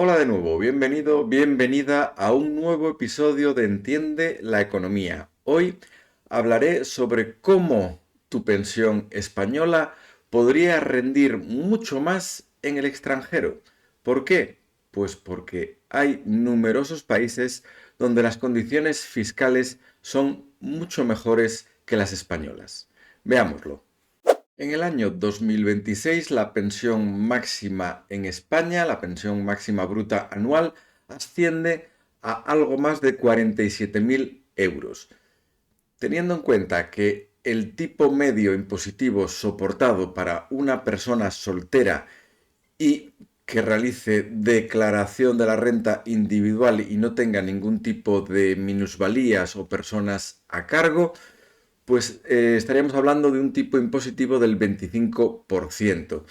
Hola de nuevo, bienvenido, bienvenida a un nuevo episodio de Entiende la Economía. Hoy hablaré sobre cómo tu pensión española podría rendir mucho más en el extranjero. ¿Por qué? Pues porque hay numerosos países donde las condiciones fiscales son mucho mejores que las españolas. Veámoslo. En el año 2026, la pensión máxima en España, la pensión máxima bruta anual, asciende a algo más de 47.000 euros. Teniendo en cuenta que el tipo medio impositivo soportado para una persona soltera y que realice declaración de la renta individual y no tenga ningún tipo de minusvalías o personas a cargo, pues estaríamos hablando de un tipo impositivo del 25%.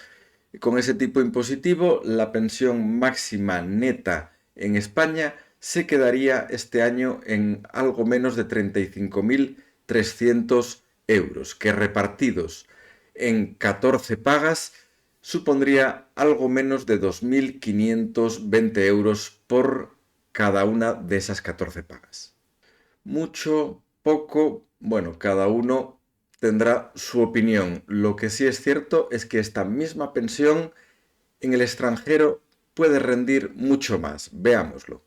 Con ese tipo impositivo, la pensión máxima neta en España se quedaría este año en algo menos de 35.300 euros, que repartidos en 14 pagas supondría algo menos de 2.520 euros por cada una de esas 14 pagas. Mucho, poco, bueno, cada uno tendrá su opinión. Lo que sí es cierto es que esta misma pensión en el extranjero puede rendir mucho más. Veámoslo.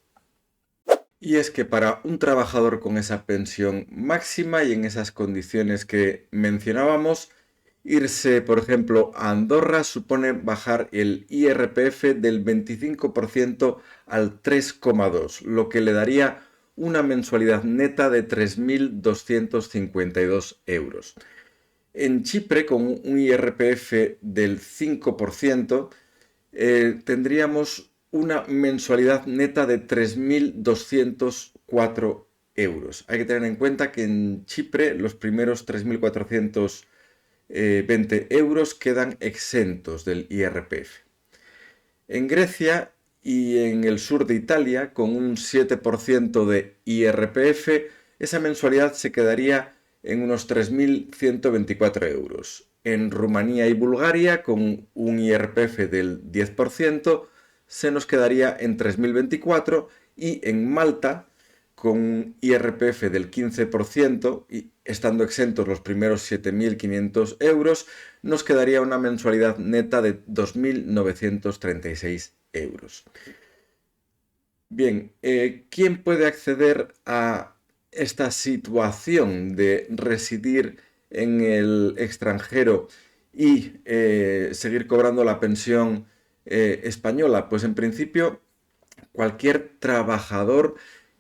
Y es que para un trabajador con esa pensión máxima y en esas condiciones que mencionábamos, irse, por ejemplo, a Andorra supone bajar el IRPF del 25% al 3,2%, lo que le daría una mensualidad neta de 3.252 euros. En Chipre, con un IRPF del 5%, tendríamos una mensualidad neta de 3.204 euros. Hay que tener en cuenta que en Chipre los primeros 3.420 euros quedan exentos del IRPF. En Grecia y en el sur de Italia, con un 7% de IRPF, esa mensualidad se quedaría en unos 3.124 euros. En Rumanía y Bulgaria, con un IRPF del 10%, se nos quedaría en 3.024 y en Malta, con un IRPF del 15% y estando exentos los primeros 7.500 euros, nos quedaría una mensualidad neta de 2.936 euros. Bien, ¿quién puede acceder a esta situación de residir en el extranjero y seguir cobrando la pensión española? Pues en principio cualquier trabajador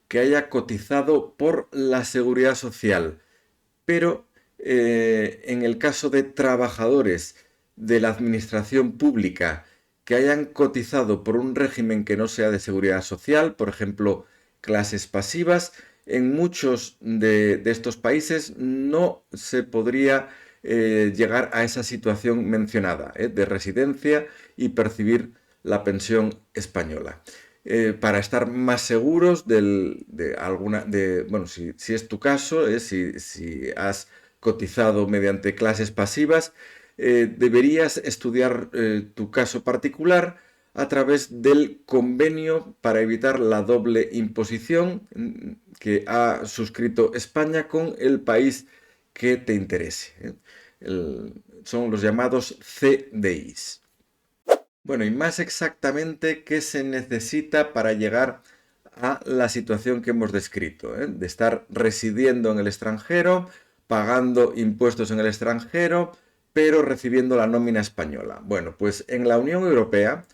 que haya cotizado por la seguridad social, pero en el caso de trabajadores de la administración pública que hayan cotizado por un régimen que no sea de seguridad social, por ejemplo, clases pasivas, en muchos de estos países no se podría llegar a esa situación mencionada, de residencia y percibir la pensión española. Para estar más seguros de alguna, bueno, si es tu caso, si has cotizado mediante clases pasivas, deberías estudiar tu caso particular a través del convenio para evitar la doble imposición que ha suscrito España con el país que te interese. Son los llamados CDIs. Bueno, y más exactamente, ¿qué se necesita para llegar a la situación que hemos descrito? De estar residiendo en el extranjero, pagando impuestos en el extranjero, pero recibiendo la nómina española. Bueno, pues en la Unión Europea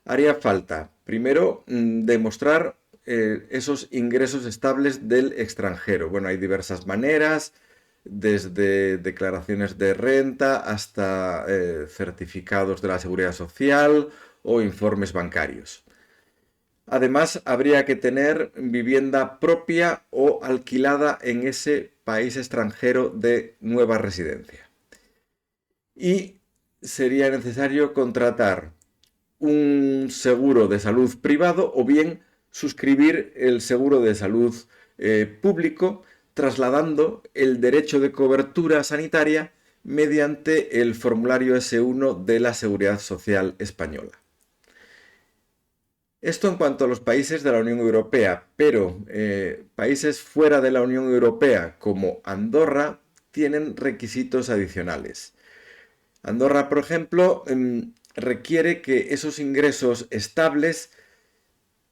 haría falta, primero, demostrar esos ingresos estables del extranjero. Bueno, hay diversas maneras, desde declaraciones de renta hasta certificados de la seguridad social o informes bancarios. Además, habría que tener vivienda propia o alquilada en ese país extranjero de nueva residencia. Y sería necesario contratar un seguro de salud privado o bien suscribir el seguro de salud público, trasladando el derecho de cobertura sanitaria mediante el formulario S1 de la Seguridad Social Española. Esto en cuanto a los países de la Unión Europea, pero países fuera de la Unión Europea como Andorra tienen requisitos adicionales. Andorra, por ejemplo, requiere que esos ingresos estables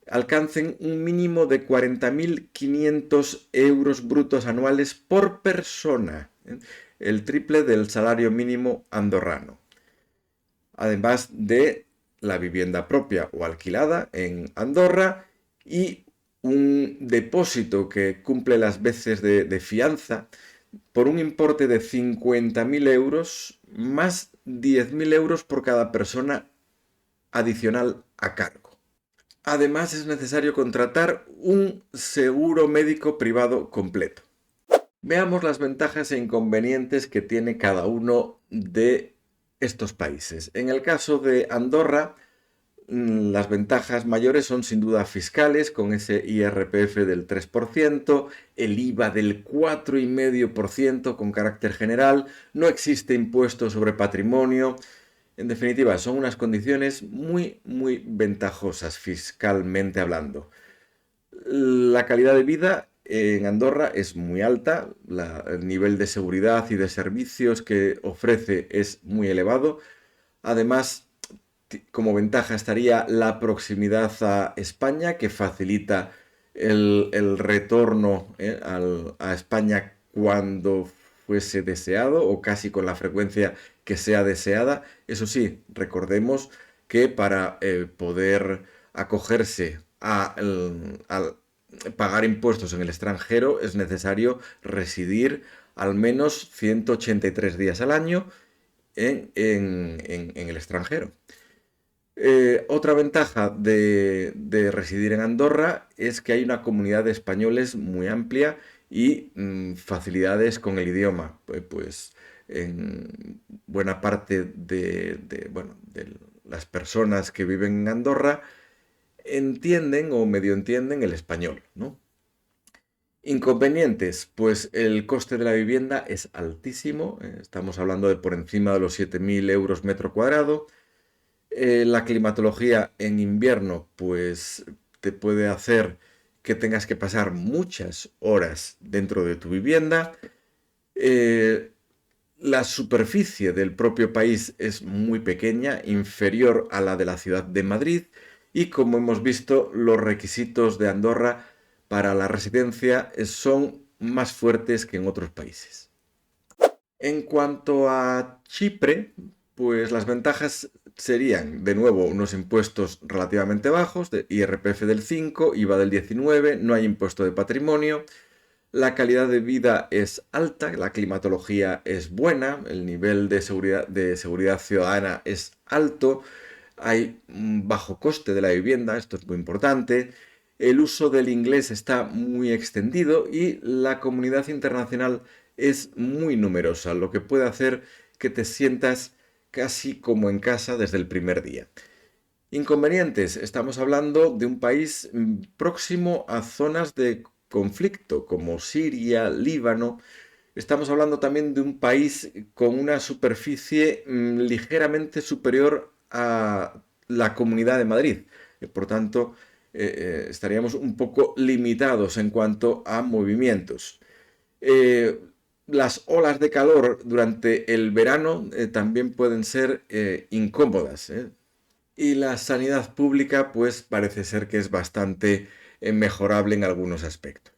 alcancen un mínimo de 40.500 euros brutos anuales por persona, el triple del salario mínimo andorrano. Además de la vivienda propia o alquilada en Andorra y un depósito que cumple las veces de fianza por un importe de 50.000 euros más 10.000 euros por cada persona adicional a cargo. Además, es necesario contratar un seguro médico privado completo. Veamos las ventajas e inconvenientes que tiene cada uno de estos países. En el caso de Andorra, las ventajas mayores son sin duda fiscales, con ese IRPF del 3%, el IVA del 4,5% con carácter general, no existe impuesto sobre patrimonio. En definitiva, son unas condiciones muy, muy ventajosas fiscalmente hablando. La calidad de vida en Andorra es muy alta, el nivel de seguridad y de servicios que ofrece es muy elevado. Además, como ventaja estaría la proximidad a España, que facilita el retorno a España cuando fuese deseado o casi con la frecuencia que sea deseada. Eso sí, recordemos que para poder acogerse a pagar impuestos en el extranjero es necesario residir al menos 183 días al año en el extranjero. Otra ventaja de residir en Andorra es que hay una comunidad de españoles muy amplia y facilidades con el idioma. Pues en buena parte bueno, de las personas que viven en Andorra entienden o medio entienden el español, ¿no? Inconvenientes, pues el coste de la vivienda es altísimo, estamos hablando de por encima de los 7.000 euros metro cuadrado. La climatología en invierno, pues te puede hacer que tengas que pasar muchas horas dentro de tu vivienda. Eh, la superficie del propio país es muy pequeña, inferior a la de la ciudad de Madrid, y como hemos visto, los requisitos de Andorra para la residencia son más fuertes que en otros países. En cuanto a Chipre, pues las ventajas serían, de nuevo, unos impuestos relativamente bajos, de IRPF del 5, IVA del 19, no hay impuesto de patrimonio, la calidad de vida es alta, la climatología es buena, el nivel de seguridad ciudadana es alto, hay un bajo coste de la vivienda, esto es muy importante, el uso del inglés está muy extendido y la comunidad internacional es muy numerosa, lo que puede hacer que te sientas casi como en casa desde el primer día. Inconvenientes, estamos hablando de un país próximo a zonas de conflicto como Siria, Líbano. Estamos hablando también de un país con una superficie ligeramente superior a la Comunidad de Madrid. Por tanto, estaríamos un poco limitados en cuanto a movimientos. Eh, las olas de calor durante el verano también pueden ser incómodas. Y la sanidad pública, pues parece ser que es bastante mejorable en algunos aspectos.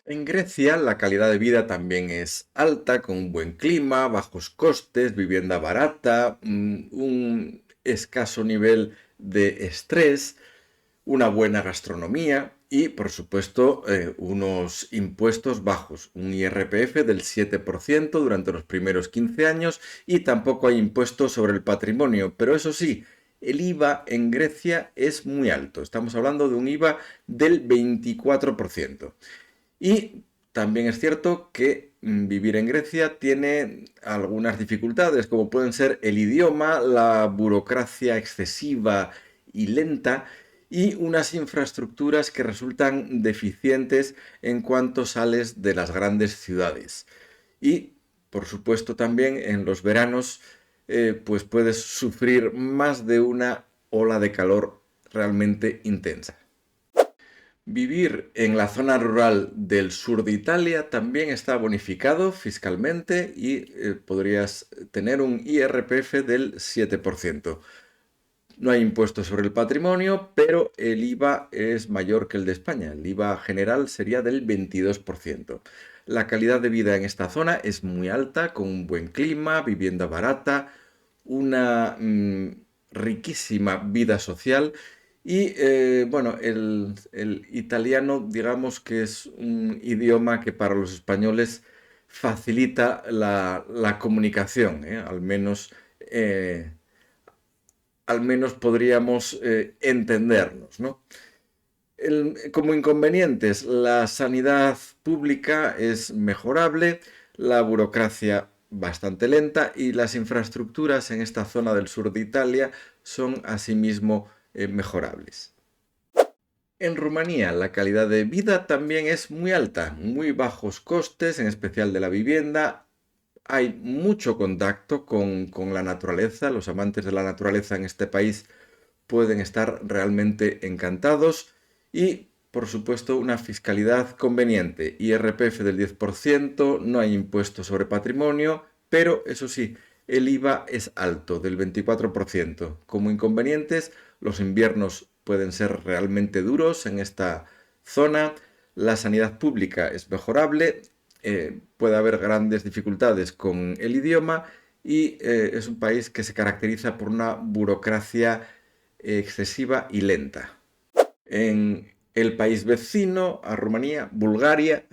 En Grecia la calidad de vida también es alta, con un buen clima, bajos costes, vivienda barata, un escaso nivel de estrés, una buena gastronomía y, por supuesto, unos impuestos bajos, un IRPF del 7% durante los primeros 15 años y tampoco hay impuestos sobre el patrimonio, pero eso sí, el IVA en Grecia es muy alto, estamos hablando de un IVA del 24%. Y también es cierto que vivir en Grecia tiene algunas dificultades, como pueden ser el idioma, la burocracia excesiva y lenta, y unas infraestructuras que resultan deficientes en cuanto sales de las grandes ciudades. Y, por supuesto, también en los veranos, pues puedes sufrir más de una ola de calor realmente intensa. Vivir en la zona rural del sur de Italia también está bonificado fiscalmente y podrías tener un IRPF del 7%. No hay impuesto sobre el patrimonio, pero el IVA es mayor que el de España. El IVA general sería del 22%. La calidad de vida en esta zona es muy alta, con un buen clima, vivienda barata, una riquísima vida social y bueno, el italiano digamos que es un idioma que para los españoles facilita la comunicación, al menos podríamos entendernos, ¿no? Como inconvenientes, la sanidad pública es mejorable, la burocracia bastante lenta y las infraestructuras en esta zona del sur de Italia son asimismo mejorables. En Rumanía la calidad de vida también es muy alta, muy bajos costes, en especial de la vivienda. Hay mucho contacto con la naturaleza, los amantes de la naturaleza en este país pueden estar realmente encantados y, por supuesto, una fiscalidad conveniente. IRPF del 10%, no hay impuesto sobre patrimonio, pero eso sí, el IVA es alto, del 24%. Como inconvenientes, los inviernos pueden ser realmente duros en esta zona, la sanidad pública es mejorable, puede haber grandes dificultades con el idioma y es un país que se caracteriza por una burocracia excesiva y lenta. En el país vecino a Rumanía, Bulgaria,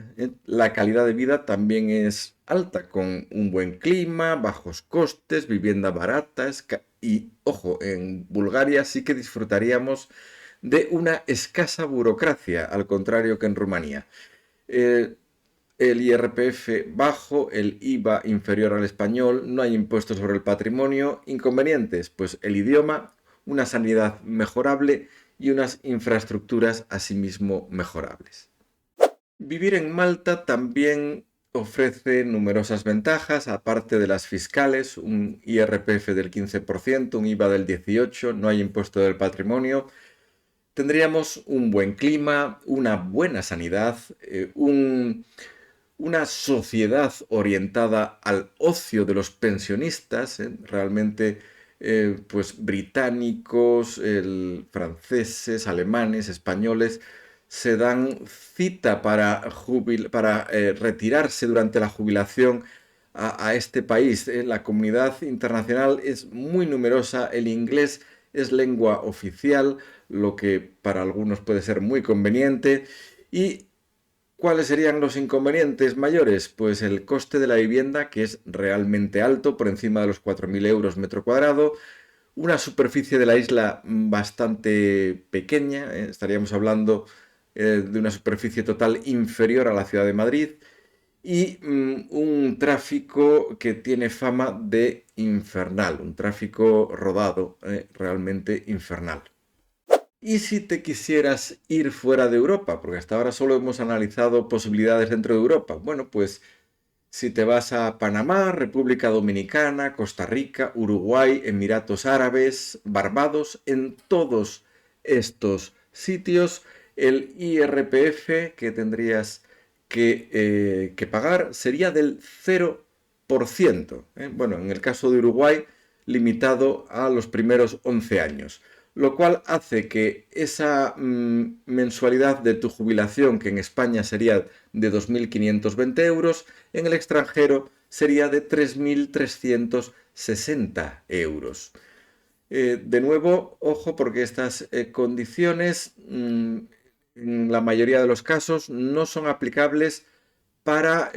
la calidad de vida también es alta, con un buen clima, bajos costes, vivienda barata y, ojo, en Bulgaria sí que disfrutaríamos de una escasa burocracia, al contrario que en Rumanía. El IRPF bajo, el IVA inferior al español, no hay impuestos sobre el patrimonio. Inconvenientes, pues el idioma, una sanidad mejorable y unas infraestructuras asimismo mejorables. Vivir en Malta también ofrece numerosas ventajas, aparte de las fiscales, un IRPF del 15%, un IVA del 18%, no hay impuesto del patrimonio. Tendríamos un buen clima, una buena sanidad, una sociedad orientada al ocio de los pensionistas, realmente pues británicos, franceses, alemanes, españoles, se dan cita para retirarse durante la jubilación a este país. La comunidad internacional es muy numerosa, el inglés es lengua oficial, lo que para algunos puede ser muy conveniente. ¿Y cuáles serían los inconvenientes mayores? Pues el coste de la vivienda, que es realmente alto, por encima de los 4.000 euros metro cuadrado, una superficie de la isla bastante pequeña, estaríamos hablando de una superficie total inferior a la ciudad de Madrid, y un tráfico que tiene fama de infernal, un tráfico rodado realmente infernal. ¿Y si te quisieras ir fuera de Europa? Porque hasta ahora solo hemos analizado posibilidades dentro de Europa. Bueno, pues si te vas a Panamá, República Dominicana, Costa Rica, Uruguay, Emiratos Árabes, Barbados, en todos estos sitios el IRPF que tendrías que pagar sería del 0%. Bueno, en el caso de Uruguay, limitado a los primeros 11 años. Lo cual hace que esa mensualidad de tu jubilación, que en España sería de 2.520 euros, en el extranjero sería de 3.360 euros. De nuevo, ojo, porque estas condiciones, en la mayoría de los casos, no son aplicables para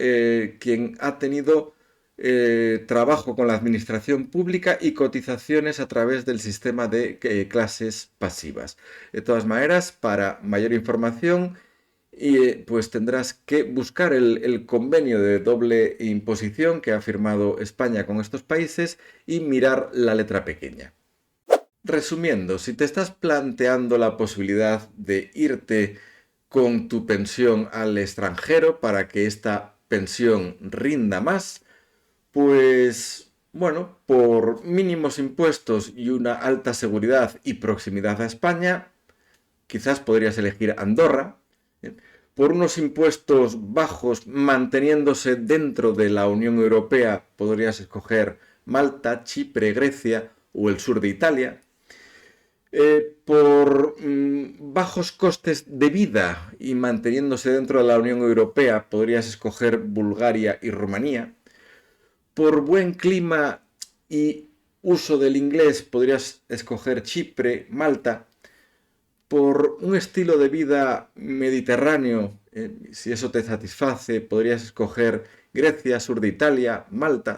quien ha tenido trabajo con la administración pública y cotizaciones a través del sistema de clases pasivas. De todas maneras, para mayor información, pues tendrás que buscar el convenio de doble imposición que ha firmado España con estos países y mirar la letra pequeña. Resumiendo, si te estás planteando la posibilidad de irte con tu pensión al extranjero para que esta pensión rinda más, pues Bueno, por mínimos impuestos y una alta seguridad y proximidad a España, quizás podrías elegir Andorra. ¿eh? Por unos impuestos bajos manteniéndose dentro de la Unión Europea, podrías escoger Malta, Chipre, Grecia o el sur de Italia. Por bajos costes de vida y manteniéndose dentro de la Unión Europea, podrías escoger Bulgaria y Rumanía. Por buen clima y uso del inglés, podrías escoger Chipre, Malta. Por un estilo de vida mediterráneo, si eso te satisface, podrías escoger Grecia, sur de Italia, Malta.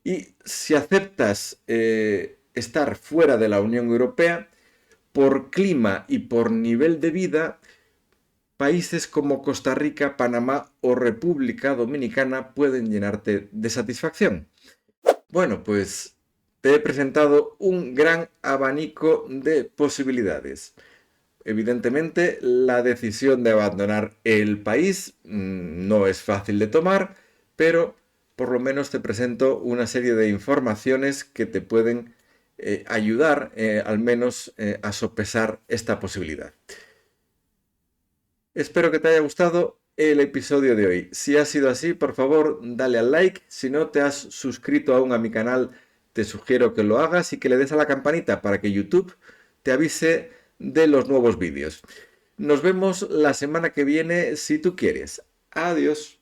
Y si aceptas estar fuera de la Unión Europea, por clima y por nivel de vida, países como Costa Rica, Panamá o República Dominicana pueden llenarte de satisfacción. Bueno, pues te he presentado un gran abanico de posibilidades. Evidentemente, la decisión de abandonar el país no es fácil de tomar, pero por lo menos te presento una serie de informaciones que te pueden ayudar al menos a sopesar esta posibilidad. Espero que te haya gustado el episodio de hoy. Si ha sido así, por favor, dale al like. Si no te has suscrito aún a mi canal, te sugiero que lo hagas y que le des a la campanita para que YouTube te avise de los nuevos vídeos. Nos vemos la semana que viene si tú quieres. Adiós.